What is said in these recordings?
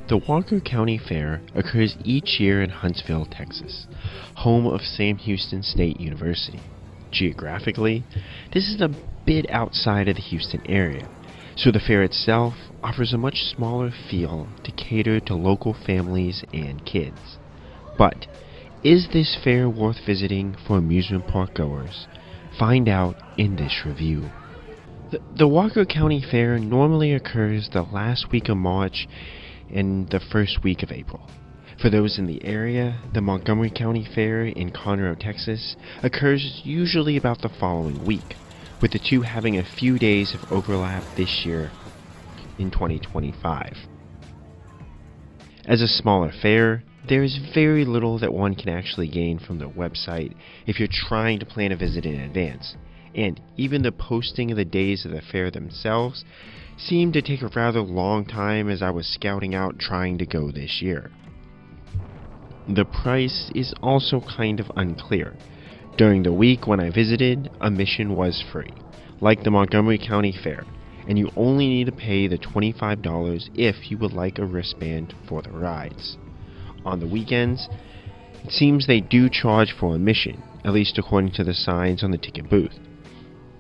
The Walker County Fair occurs each year in Huntsville, Texas, home of Sam Houston State University. Geographically, this is a bit outside of the Houston area, so the fair itself offers a much smaller feel to cater to local families and kids. But is this fair worth visiting for amusement park goers? Find out in this review. The Walker County Fair normally occurs the last week of March and the first week of April. For those in the area, the Montgomery County Fair in Conroe, Texas occurs usually about the following week, with the two having a few days of overlap this year in 2025. As a smaller fair, there is very little that one can actually gain from the website if you're trying to plan a visit in advance, and even the posting of the days of the fair themselves seemed to take a rather long time as I was scouting out trying to go this year. The price is also kind of unclear. During the week when I visited, admission was free, like the Montgomery County Fair, and you only need to pay the $25 if you would like a wristband for the rides. On the weekends, it seems they do charge for admission, at least according to the signs on the ticket booth,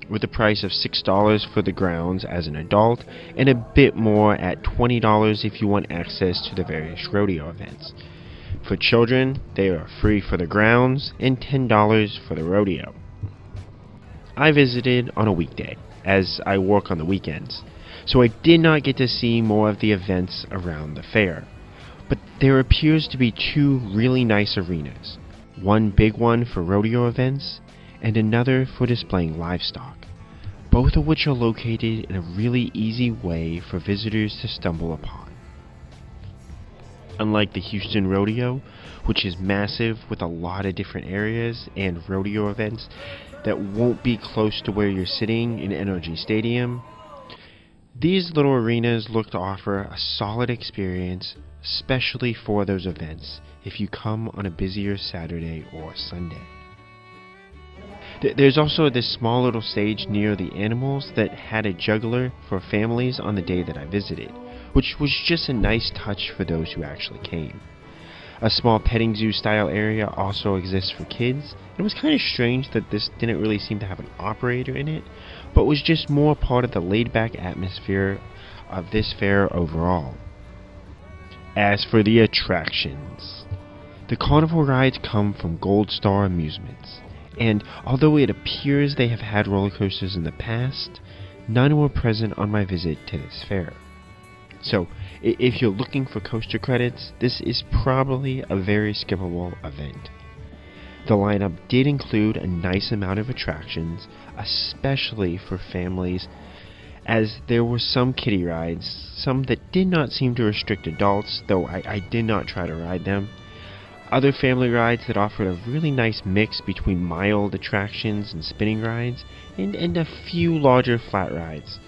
with a price of $6 for the grounds as an adult and a bit more at $20 if you want access to the various rodeo events. For children, they are free for the grounds and $10 for the rodeo. I visited on a weekday, as I work on the weekends, so I did not get to see more of the events around the fair. But there appears to be two really nice arenas, one big one for rodeo events and another for displaying livestock, both of which are located in a really easy way for visitors to stumble upon. Unlike the Houston Rodeo, which is massive with a lot of different areas and rodeo events that won't be close to where you're sitting in NRG Stadium, these little arenas look to offer a solid experience, especially for those events if you come on a busier Saturday or Sunday. There's also this small little stage near the animals that had a juggler for families on the day that I visited, which was just a nice touch for those who actually came. A small petting zoo style area also exists for kids. It was kind of strange that this didn't really seem to have an operator in it, but was just more part of the laid back atmosphere of this fair overall. As for the attractions, the carnival rides come from Gold Star Amusements, and although it appears they have had roller coasters in the past, none were present on my visit to this fair. So, if you're looking for coaster credits, this is probably a very skippable event. The lineup did include a nice amount of attractions, especially for families, as there were some kiddie rides, some that did not seem to restrict adults, though I did not try to ride them. Other family rides that offered a really nice mix between mild attractions and spinning rides, and a few larger flat rides.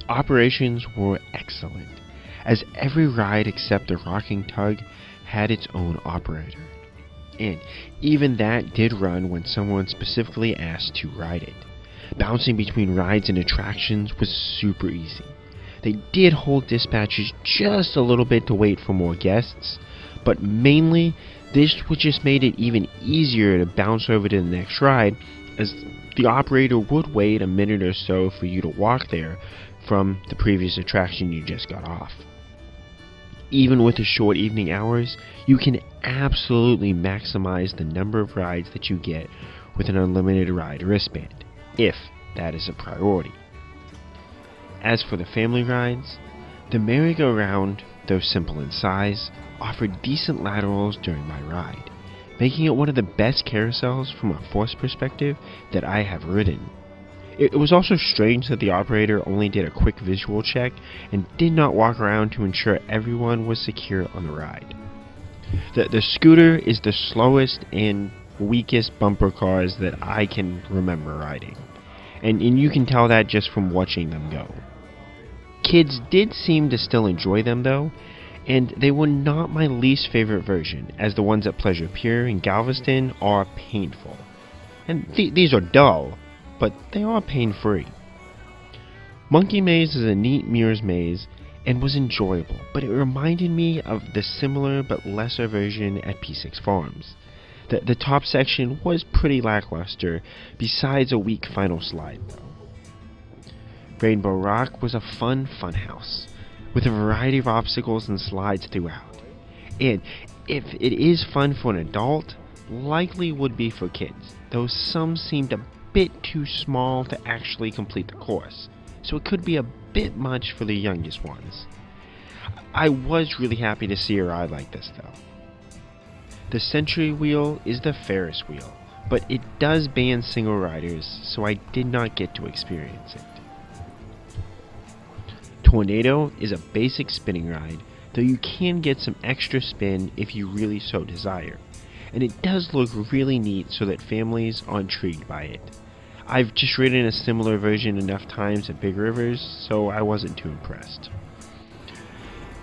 Operations were excellent, as every ride except the rocking tug had its own operator. And even that did run when someone specifically asked to ride it. Bouncing between rides and attractions was super easy. They did hold dispatches just a little bit to wait for more guests, but mainly this just made it even easier to bounce over to the next ride, as the operator would wait a minute or so for you to walk there from the previous attraction you just got off. Even with the short evening hours, you can absolutely maximize the number of rides that you get with an unlimited ride wristband, if that is a priority. As for the family rides, the merry-go-round, though simple in size, offered decent laterals during my ride, making it one of the best carousels from a force perspective that I have ridden. It was also strange that the operator only did a quick visual check and did not walk around to ensure everyone was secure on the ride. The scooter is the slowest and weakest bumper cars that I can remember riding, and you can tell that just from watching them go. Kids did seem to still enjoy them though, and they were not my least favorite version, as the ones at Pleasure Pier in Galveston are painful. And these are dull, but they are pain-free. Monkey Maze is a neat mirrors maze, and was enjoyable, but it reminded me of the similar but lesser version at P6 Farms. The top section was pretty lackluster, besides a weak final slide though. Rainbow Rock was a fun funhouse, with a variety of obstacles and slides throughout. And if it is fun for an adult, likely would be for kids, though some seemed a bit too small to actually complete the course, so it could be a bit much for the youngest ones. I was really happy to see a ride like this though. The Century Wheel is the Ferris wheel, but it does ban single riders, so I did not get to experience it. Tornado is a basic spinning ride, though you can get some extra spin if you really so desire, and it does look really neat so that families are intrigued by it. I've just ridden a similar version enough times at Big Rivers, so I wasn't too impressed.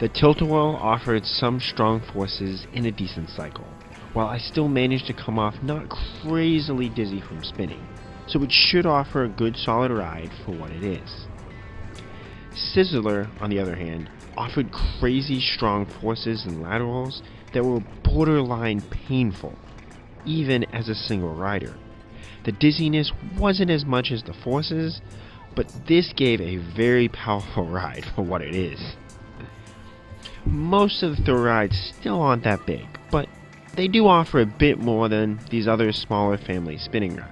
The Tilt-A-Whirl offered some strong forces and a decent cycle, while I still managed to come off not crazily dizzy from spinning, so it should offer a good solid ride for what it is. Sizzler, on the other hand, offered crazy strong forces and laterals that were borderline painful, even as a single rider. The dizziness wasn't as much as the forces, but this gave a very powerful ride for what it is. Most of the thrill rides still aren't that big, but they do offer a bit more than these other smaller family spinning rides.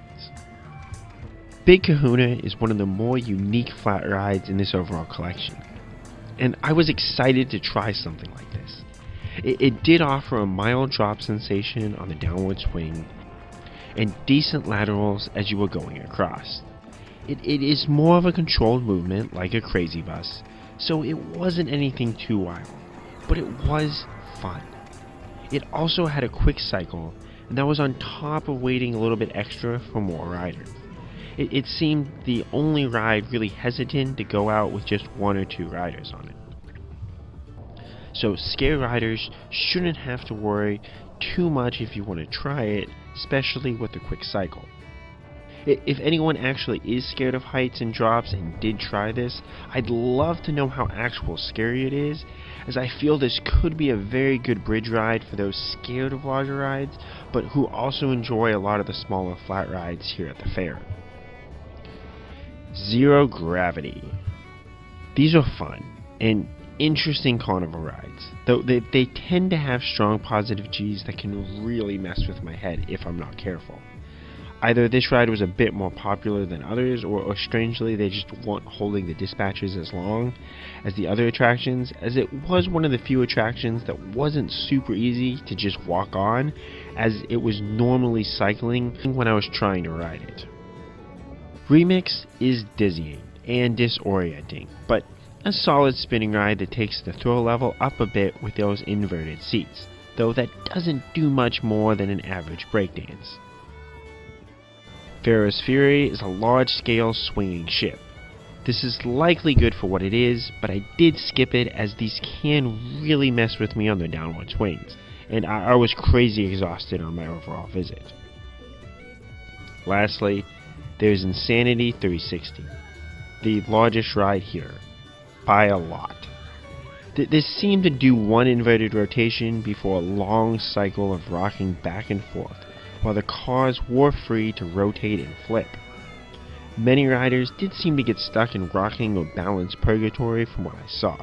Big Kahuna is one of the more unique flat rides in this overall collection, and I was excited to try something like this. It did offer a mild drop sensation on the downward swing, and decent laterals as you were going across. It is more of a controlled movement like a Crazy Bus, so it wasn't anything too wild, but it was fun. It also had a quick cycle, and that was on top of waiting a little bit extra for more riders. It seemed the only ride really hesitant to go out with just one or two riders on it. So scared riders shouldn't have to worry too much if you want to try it, especially with the quick cycle. If anyone actually is scared of heights and drops and did try this, I'd love to know how actual scary it is, as I feel this could be a very good bridge ride for those scared of larger rides, but who also enjoy a lot of the smaller flat rides here at the fair. Zero Gravity. These are fun and interesting carnival rides, though they tend to have strong positive G's that can really mess with my head if I'm not careful. Either this ride was a bit more popular than others, or strangely they just weren't holding the dispatches as long as the other attractions, as it was one of the few attractions that wasn't super easy to just walk on, as it was normally cycling when I was trying to ride it. Remix is dizzying and disorienting, but a solid spinning ride that takes the thrill level up a bit with those inverted seats, though that doesn't do much more than an average breakdance. Pharaoh's Fury is a large-scale swinging ship. This is likely good for what it is, but I did skip it as these can really mess with me on the downward swings, and I was crazy exhausted on my overall visit. Lastly, there's Insanity 360, the largest ride here, by a lot. This seemed to do one inverted rotation before a long cycle of rocking back and forth, while the cars were free to rotate and flip. Many riders did seem to get stuck in rocking or balance purgatory from what I saw.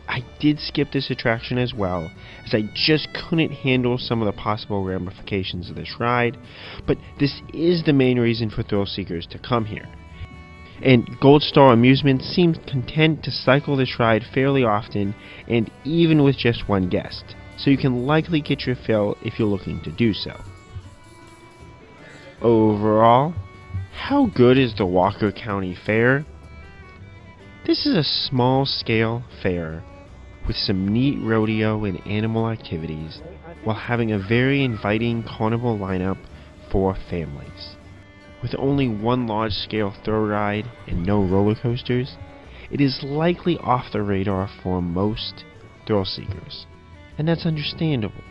I did skip this attraction as well, as I just couldn't handle some of the possible ramifications of this ride, but this is the main reason for thrill seekers to come here. And Gold Star Amusement seemed content to cycle this ride fairly often, and even with just one guest, so you can likely get your fill if you're looking to do so. Overall, how good is the Walker County Fair? This is a small-scale fair with some neat rodeo and animal activities, while having a very inviting carnival lineup for families. With only one large-scale thrill ride and no roller coasters, it is likely off the radar for most thrill seekers, and that's understandable,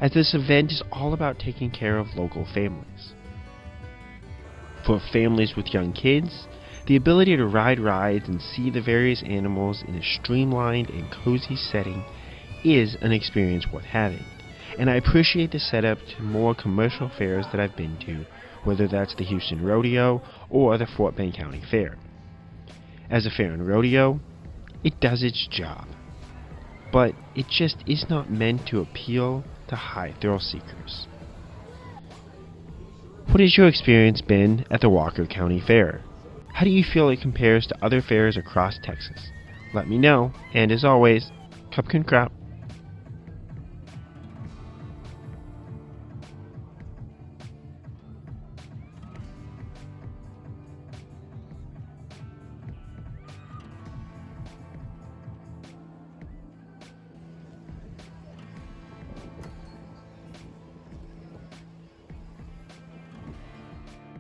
as this event is all about taking care of local families. For families with young kids, The ability to ride rides and see the various animals in a streamlined and cozy setting is an experience worth having, and I appreciate the setup to more commercial fairs that I've been to, whether that's the Houston Rodeo or the Fort Bend County Fair. As a fair and rodeo, it does its job, but it just is not meant to appeal to high thrill seekers. What has your experience been at the Walker County Fair? How do you feel it compares to other fairs across Texas? Let me know, and as always, Cupkin Crop.